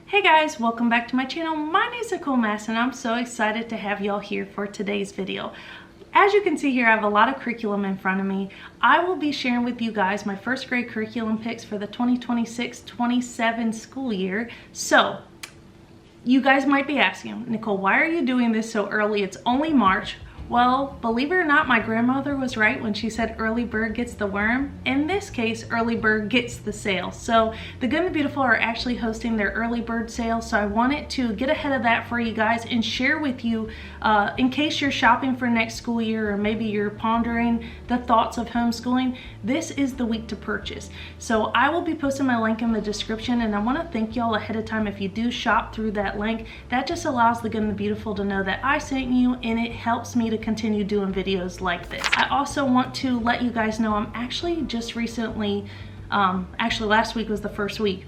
Hey guys, welcome back to my channel. My name is Nicole and I'm so excited to have y'all here for today's video. As you can see here, I have a lot of curriculum in front of me. I will be sharing with you guys my first grade curriculum picks for the 2026-27 school year. So, you guys might be asking, Nicole, why are you doing this so early? It's only March. Well, believe it or not, my grandmother was right when she said early bird gets the worm. In this case, early bird gets the sale. So the Good and the Beautiful are actually hosting their early bird sale. So I wanted to get ahead of that for you guys and share with you in case you're shopping for next school year or maybe you're pondering the thoughts of homeschooling. This is the week to purchase. So I will be posting my link in the description, and I want to thank y'all ahead of time if you do shop through that link. That just allows the Good and the Beautiful to know that I sent you, and it helps me to continue doing videos like this. I also want to let you guys know I'm actually just recently, actually last week was the first week,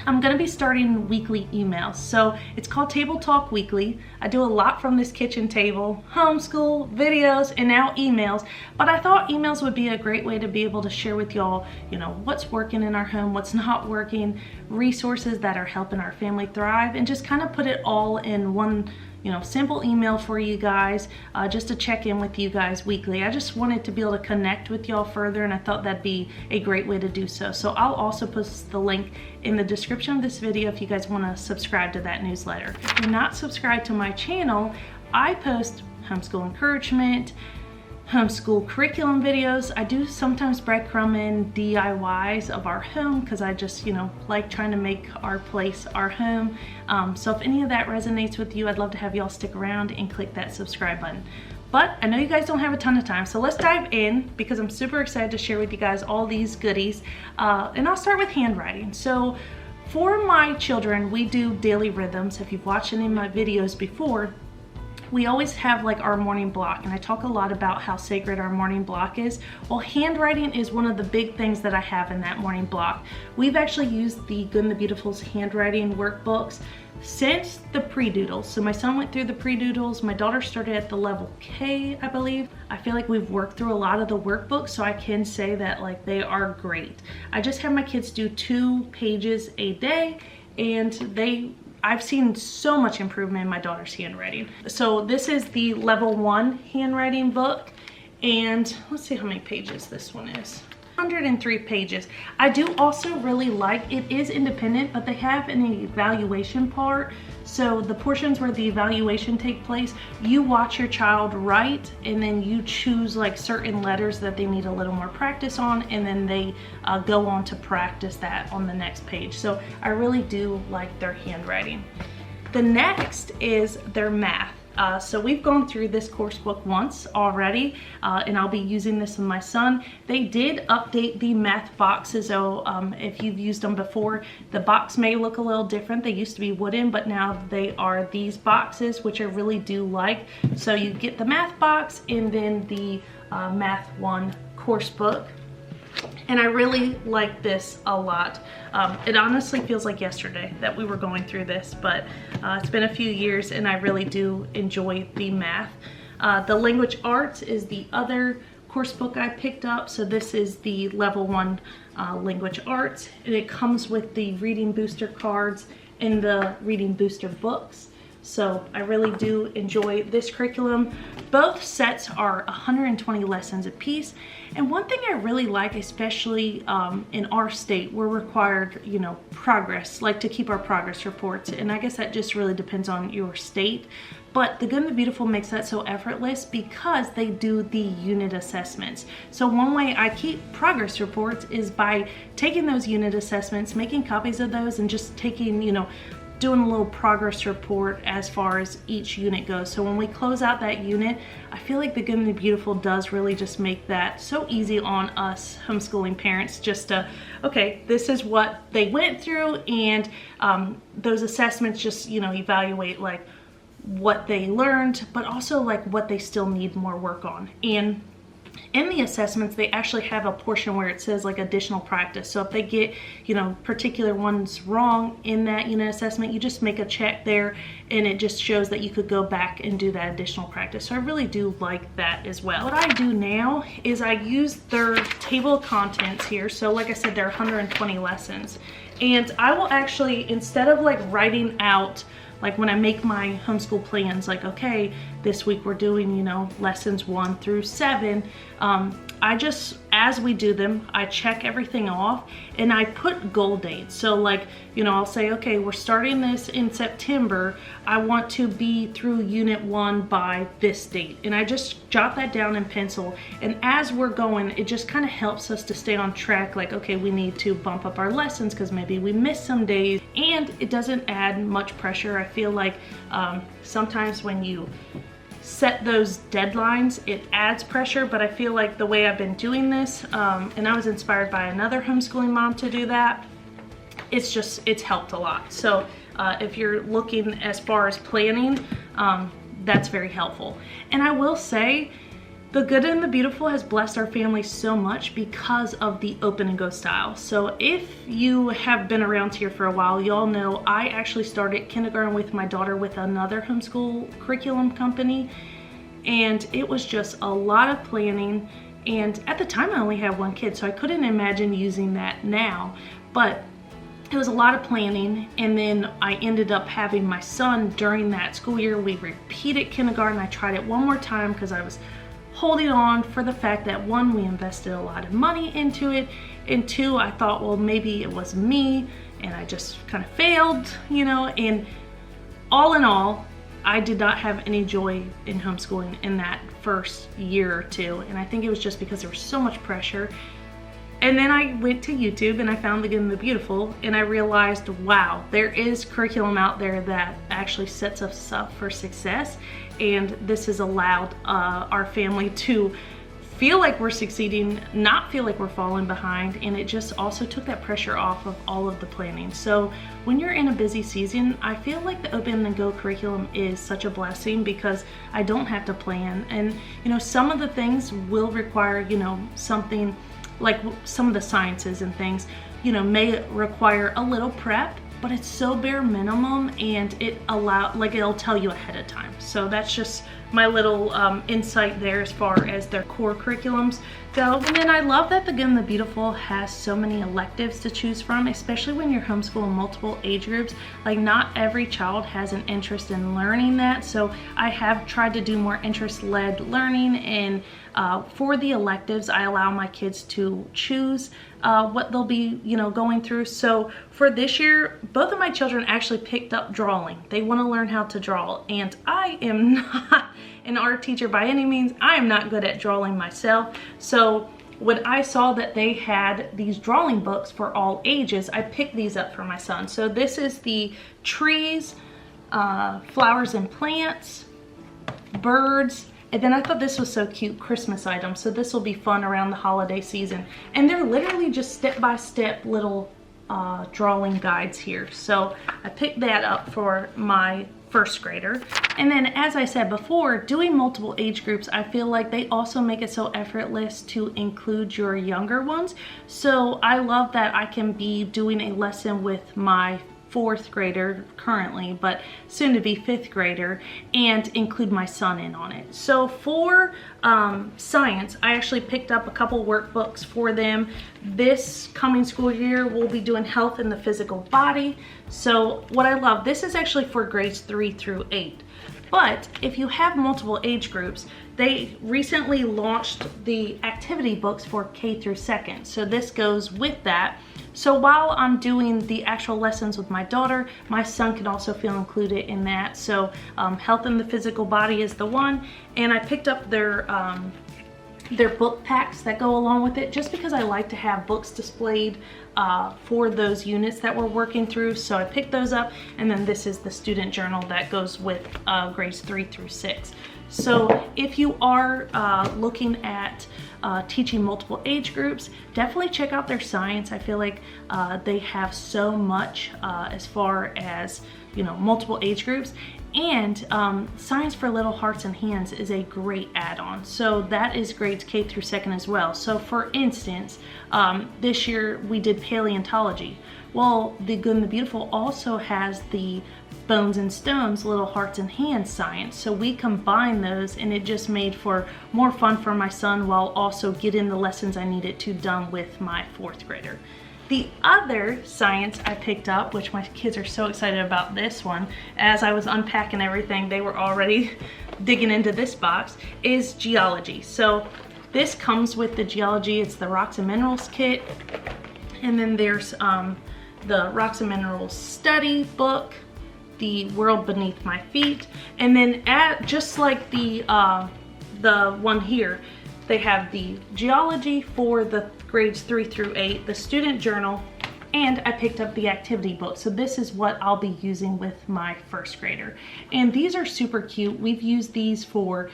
I'm going to be starting weekly emails. So it's called Table Talk Weekly. I do a lot from this kitchen table, homeschool, videos, and now emails. But I thought emails would be a great way to be able to share with y'all, you know, what's working in our home, what's not working, resources that are helping our family thrive, and just kind of put it all in one, you know, simple email for you guys, just to check in with you guys weekly. I just wanted to be able to connect with y'all further, and I thought that'd be a great way to do so. So I'll also post the link in the description of this video if you guys want to subscribe to that newsletter. If you're not subscribed to my channel, I post homeschool encouragement, homeschool curriculum videos. I do sometimes breadcrumb in DIYs of our home because I just, you know, like trying to make our place our home. So if any of that resonates with you, I'd love to have y'all stick around and click that subscribe button. But I know you guys don't have a ton of time, so let's dive in because I'm super excited to share with you guys all these goodies. And I'll start with handwriting. So for my children, we do daily rhythms. If you've watched any of my videos before, we always have like our morning block, and I talk a lot about how sacred our morning block is. Well, handwriting is one of the big things that I have in that morning block. We've actually used the Good and the Beautiful's handwriting workbooks since the pre-doodles. So my son went through the pre-doodles, my daughter started at the level K, I believe. I feel like we've worked through a lot of the workbooks, so I can say that like they are great. I just have my kids do 2 pages a day, and I've seen so much improvement in my daughter's handwriting. So this is the level 1 handwriting book, and let's see how many pages this one is. 103 pages. I do also really like, it is independent, but they have an evaluation part. So the portions where the evaluation take place, you watch your child write, and then you choose like certain letters that they need a little more practice on, and then they go on to practice that on the next page. So I really do like their handwriting. The next is their math. So we've gone through this course book once already, and I'll be using this with my son. They did update the math boxes, so if you've used them before, the box may look a little different. They used to be wooden, but now they are these boxes, which I really do like. So you get the math box and then the Math 1 course book. And I really like this a lot. It honestly feels like yesterday that we were going through this, but it's been a few years and I really do enjoy the math. The language arts is the other course book I picked up. So this is the level 1 language arts, and it comes with the reading booster cards and the reading booster books. So I really do enjoy this curriculum. Both sets are 120 lessons apiece. And one thing I really like, especially in our state, we're required, you know, progress, like to keep our progress reports. And I guess that just really depends on your state. But the Good and the Beautiful makes that so effortless because they do the unit assessments. So one way I keep progress reports is by taking those unit assessments, making copies of those, and just taking, you know, doing a little progress report as far as each unit goes. So when we close out that unit, I feel like the Good and the Beautiful does really just make that so easy on us homeschooling parents, just to, okay, this is what they went through, and those assessments just, you know, evaluate like what they learned, but also like what they still need more work on. And in the assessments, they actually have a portion where it says like additional practice. So if they get, you know, particular ones wrong in that unit assessment, you just make a check there and it just shows that you could go back and do that additional practice. So I really do like that as well. What I do now is I use their table of contents here. So like I said, there are 120 lessons. And I will actually, instead of like writing out, like when I make my homeschool plans, like, okay, this week we're doing, you know, lessons 1 through 7. I just, as we do them, I check everything off and I put goal dates. So like, you know, I'll say, okay, we're starting this in September. I want to be through unit 1 by this date. And I just jot that down in pencil. And as we're going, it just kind of helps us to stay on track. Like, okay, we need to bump up our lessons because maybe we missed some days, and it doesn't add much pressure. I feel like sometimes when you set those deadlines, it adds pressure, but I feel like the way I've been doing this, and I was inspired by another homeschooling mom to do that, it's helped a lot. So if you're looking as far as planning, that's very helpful. And I will say, the Good and the Beautiful has blessed our family so much because of the open and go style. So if you have been around here for a while, y'all know I actually started kindergarten with my daughter with another homeschool curriculum company. And it was just a lot of planning. And at the time I only had 1 kid, so I couldn't imagine using that now. But it was a lot of planning, and then I ended up having my son during that school year. We repeated kindergarten. I tried it one more time because I was holding on for the fact that 1, we invested a lot of money into it, and 2, I thought, well, maybe it was me and I just kind of failed, you know. And all in all, I did not have any joy in homeschooling in that first year or 2, and I think it was just because there was so much pressure. And then I went to YouTube and I found The Good and the Beautiful, and I realized, wow, there is curriculum out there that actually sets us up for success. And this has allowed our family to feel like we're succeeding, not feel like we're falling behind, and it just also took that pressure off of all of the planning. So when you're in a busy season, I feel like the Open and Go curriculum is such a blessing because I don't have to plan. And you know, some of the things will require, you know, something like some of the sciences and things, you know, may require a little prep, but it's so bare minimum, and it'll tell you ahead of time. So that's just my little insight there as far as their core curriculums go. And then I love that The Good and the Beautiful has so many electives to choose from, especially when you're homeschooling multiple age groups. Like, not every child has an interest in learning that, so I have tried to do more interest-led learning, and for the electives, I allow my kids to choose what they'll be, you know, going through. So for this year, both of my children actually picked up drawing. They want to learn how to draw, and I am not an art teacher by any means. I am not good at drawing myself. So when I saw that they had these drawing books for all ages, I picked these up for my son. So this is the trees, flowers and plants, birds, and then I thought this was so cute, Christmas items. So this will be fun around the holiday season. And they're literally just step-by-step little drawing guides here. So I picked that up for my first grader. And then, as I said before, doing multiple age groups, I feel like they also make it so effortless to include your younger ones. So I love that I can be doing a lesson with my 4th grader currently, but soon to be 5th grader, and include my son in on it. So for science, I actually picked up a couple workbooks for them. This coming school year, we'll be doing health in the physical body. So what I love, this is actually for grades 3 through 8. But if you have multiple age groups, they recently launched the activity books for K through 2nd. So this goes with that. So while I'm doing the actual lessons with my daughter, my son can also feel included in that. So health in the physical body is the one, and I picked up their book packs that go along with it, just because I like to have books displayed for those units that we're working through. So I picked those up, and then this is the student journal that goes with grades 3 through 6. So if you are looking at teaching multiple age groups, definitely check out their science. I feel like they have so much as far as, you know, multiple age groups. And Science for Little Hearts and Hands is a great add-on. So that is grades K through 2nd as well. So for instance, this year we did paleontology. Well, the Good and the Beautiful also has the Bones and Stones, Little Hearts and Hands science. So we combine those, and it just made for more fun for my son while also getting the lessons I needed to done with my 4th grader. The other science I picked up, which my kids are so excited about this one, as I was unpacking everything, they were already digging into this box, is geology. So this comes with the geology. It's the Rocks and Minerals kit. And then there's the Rocks and Minerals study book, the World Beneath My Feet. And then just like the one here, they have the geology for the grades 3 through 8, the student journal, and I picked up the activity book. So this is what I'll be using with my 1st grader. And these are super cute. We've used these for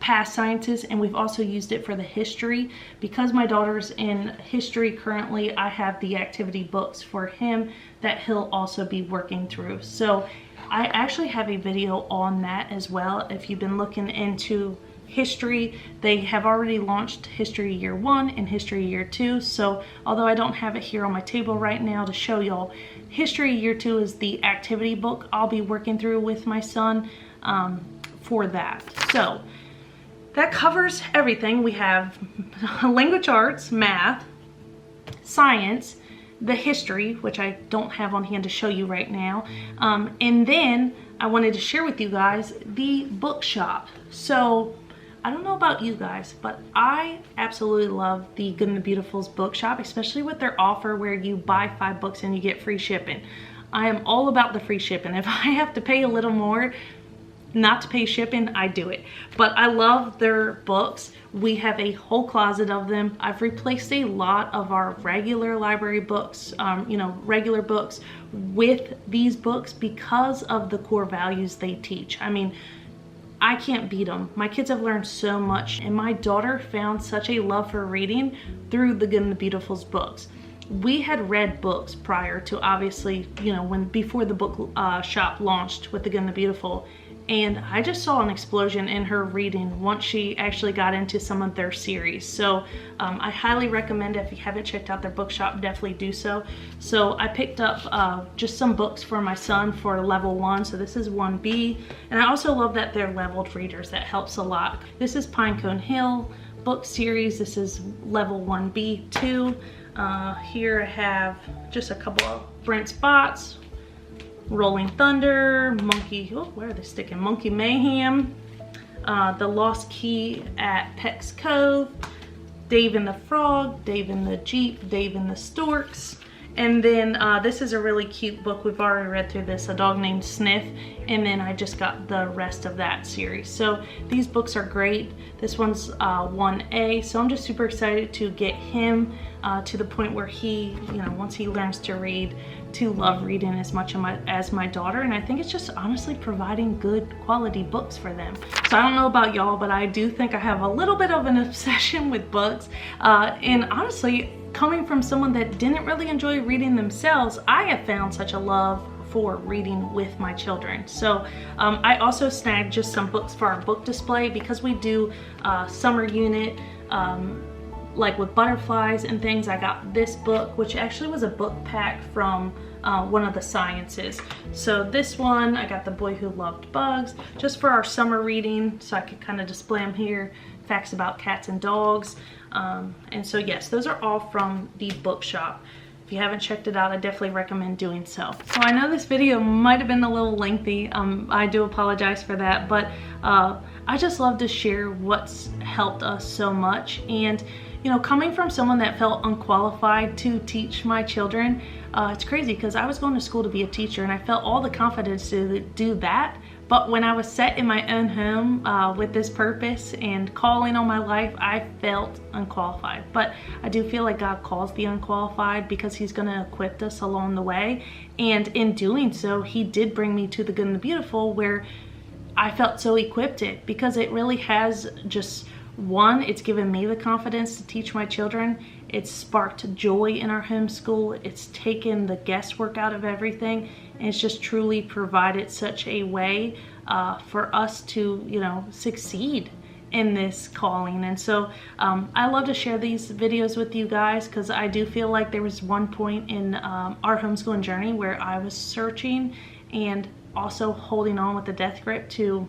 past sciences, and we've also used it for the history. Because my daughter's in history currently, I have the activity books for him that he'll also be working through. So I actually have a video on that as well. If you've been looking into history, they have already launched History Year 1 and History Year 2. So although I don't have it here on my table right now to show y'all, History Year 2 is the activity book I'll be working through with my son for that. So that covers everything. We have language arts, math, science, the history, which I don't have on hand to show you right now, and then I wanted to share with you guys the Bookshop. So I don't know about you guys, but I absolutely love the Good and the Beautiful's Bookshop, especially with their offer where you buy 5 books and you get free shipping. I am all about the free shipping. If I have to pay a little more not to pay shipping, I do it. But I love their books. We have a whole closet of them. I've replaced a lot of our regular library books, you know, regular books with these books because of the core values they teach. I mean, I can't beat them. My kids have learned so much, and my daughter found such a love for reading through the Good and the Beautiful's books. We had read books prior to, obviously, you know, before the book shop launched with the Good and the Beautiful, and I just saw an explosion in her reading once she actually got into some of their series. So I highly recommend, if you haven't checked out their bookshop, definitely do so. So I picked up just some books for my son for level 1. So this is 1B, and I also love that they're leveled readers. That helps a lot. This is Pinecone Hill book series. This is level 1B2. Here I have just a couple of Brent Spots, Rolling Thunder, Monkey, oh, where are they sticking? Monkey Mayhem, The Lost Key at Peck's Cove, Dave and the Frog, Dave and the Jeep, Dave and the Storks. And then this is a really cute book. We've already read through this, A Dog Named Sniff. And then I just got the rest of that series. So these books are great. This one's 1A. So I'm just super excited to get him to the point where he, you know, once he learns to read, to love reading as much as my daughter. And I think it's just honestly providing good quality books for them. So I don't know about y'all, but I do think I have a little bit of an obsession with books. And honestly, coming from someone that didn't really enjoy reading themselves, I have found such a love for reading with my children. So I also snagged just some books for our book display because we do summer unit, like with butterflies and things. I got this book, which actually was a book pack from one of the sciences. So this one, I got The Boy Who Loved Bugs, just for our summer reading, so I could kind of display them here. Facts about cats and dogs. And so yes, those are all from the Bookshop. If you haven't checked it out, I definitely recommend doing so. So I know this video might have been a little lengthy. I do apologize for that, but I just love to share what's helped us so much. And you know, coming from someone that felt unqualified to teach my children, it's crazy because I was going to school to be a teacher and I felt all the confidence to do that. But when I was set in my own home with this purpose and calling on my life, I felt unqualified. But I do feel like God calls the unqualified because he's going to equip us along the way. And in doing so, he did bring me to the Good and the Beautiful, where I felt so equipped because it really has just One, it's given me the confidence to teach my children. It's sparked joy in our homeschool. It's taken the guesswork out of everything. And it's just truly provided such a way for us to, you know, succeed in this calling. And so I love to share these videos with you guys, because I do feel like there was one point in our homeschooling journey where I was searching and also holding on with the death grip to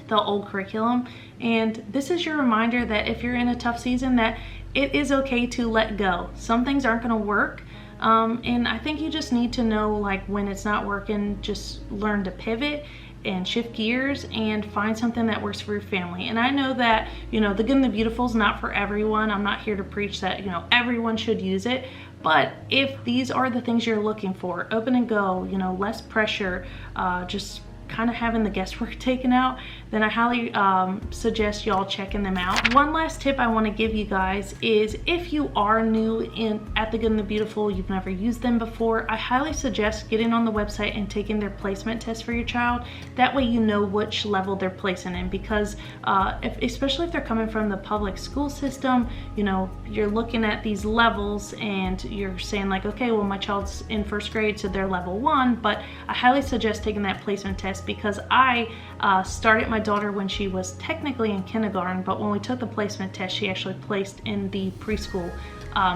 the old curriculum. And this is your reminder that if you're in a tough season, that it is okay to let go. Some things aren't going to work, and I think you just need to know, like, when it's not working, just learn to pivot and shift gears and find something that works for your family. And I know that, you know, The Good and the Beautiful is not for everyone. I'm not here to preach that, you know, everyone should use it. But if these are the things you're looking for, open and go, you know, less pressure, just kind of having the guesswork taken out, then I highly suggest y'all checking them out. One last tip I want to give you guys is, if you are new at The Good and the Beautiful, you've never used them before, I highly suggest getting on the website and taking their placement test for your child. That way you know which level they're placing in, because especially if they're coming from the public school system, you know, you're looking at these levels and you're saying like, okay, well, my child's in first grade, so they're level 1, but I highly suggest taking that placement test, because I started my daughter when she was technically in kindergarten, but when we took the placement test, she actually placed in the preschool.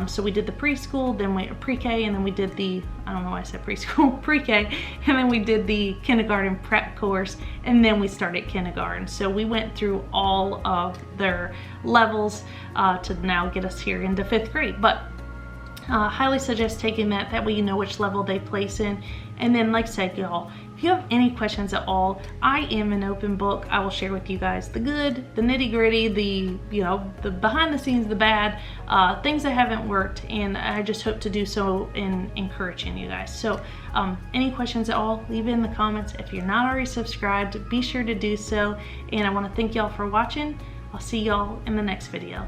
So we did the preschool, then we pre-K, and then we did the, I don't know why I said preschool, pre-K, and then we did the kindergarten prep course, and then we started kindergarten. So we went through all of their levels to now get us here into 5th grade. But highly suggest taking that. That way you know which level they place in. And then, like I said, y'all, if you have any questions at all, I am an open book. I will share with you guys the good, the nitty gritty, the, you know, the behind the scenes, the bad, things that haven't worked. And I just hope to do so in encouraging you guys. So any questions at all, leave it in the comments. If you're not already subscribed, be sure to do so. And I want to thank y'all for watching. I'll see y'all in the next video.